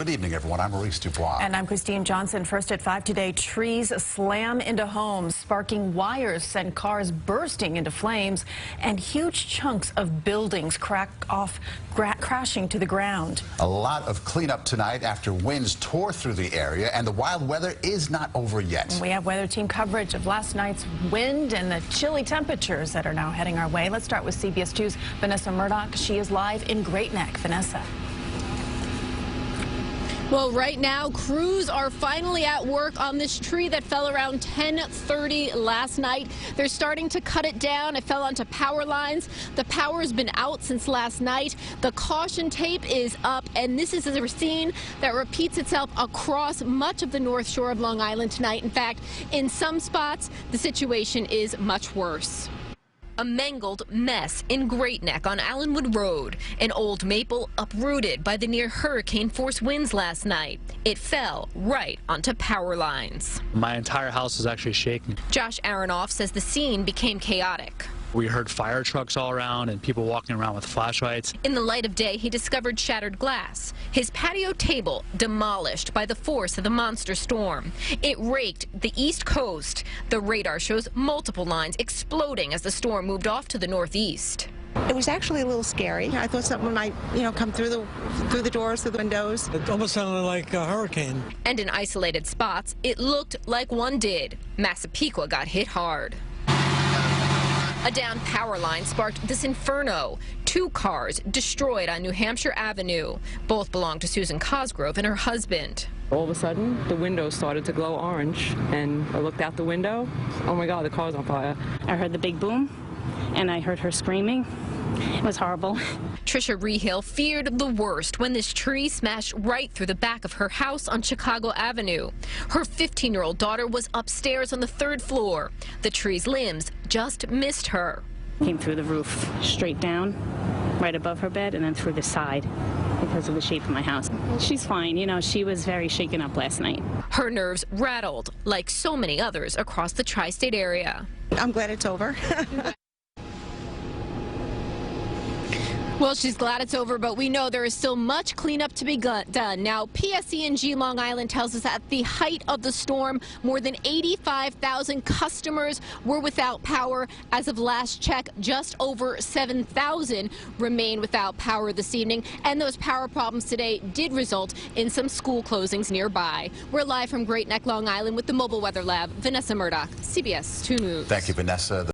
Good evening, everyone. I'm Maurice Dubois. And I'm Christine Johnson. First at 5 today, trees slam into homes, sparking wires, send cars bursting into flames, and huge chunks of buildings crashing to the ground. A lot of cleanup tonight after winds tore through the area, and the wild weather is not over yet. We have weather team coverage of last night's wind and the chilly temperatures that are now heading our way. Let's start with CBS 2's Vanessa Murdock. She is live in Great Neck. Vanessa. Well, right now, crews are finally at work on this tree that fell around 10:30 last night. They're starting to cut it down. It fell onto power lines. The power has been out since last night. The caution tape is up, and this is a scene that repeats itself across much of the North Shore of Long Island tonight. In fact, in some spots, the situation is much worse. A mangled mess in Great Neck on Allenwood Road. An old maple uprooted by the near hurricane-force winds last night. It fell right onto power lines. My entire house was actually shaking. Josh Aronoff says the scene became chaotic. We heard fire trucks all around and people walking around with flashlights. In the light of day, he discovered shattered glass. His patio table demolished by the force of the monster storm. It raked the East Coast. The radar shows multiple lines exploding as the storm moved off to the northeast. It was actually a little scary. I thought something might, come through the doors, through the windows. It almost sounded like a hurricane. And in isolated spots, it looked like one did. Massapequa got hit hard. A downed power line sparked this inferno. 2 cars destroyed on New Hampshire Avenue. Both belong to Susan Cosgrove and her husband. All of a sudden, the windows started to glow orange, and I looked out the window. Oh my God, the car's on fire. I heard the big boom, and I heard her screaming. It was horrible. Trisha Rehill feared the worst when this tree smashed right through the back of her house on Chicago Avenue. Her 15-year-old daughter was upstairs on the 3rd floor. The tree's limbs just missed her. Came through the roof, straight down, right above her bed, and then through the side because of the shape of my house. She's fine. She was very shaken up last night. Her nerves rattled, like so many others across the tri-state area. I'm glad it's over. Well, she's glad it's over, but we know there is still much cleanup to be done. Now, PSE&G Long Island tells us at the height of the storm, more than 85,000 customers were without power. As of last check, just over 7,000 remain without power this evening. And those power problems today did result in some school closings nearby. We're live from Great Neck, Long Island with the Mobile Weather Lab. Vanessa Murdock, CBS 2 News. Thank you, Vanessa.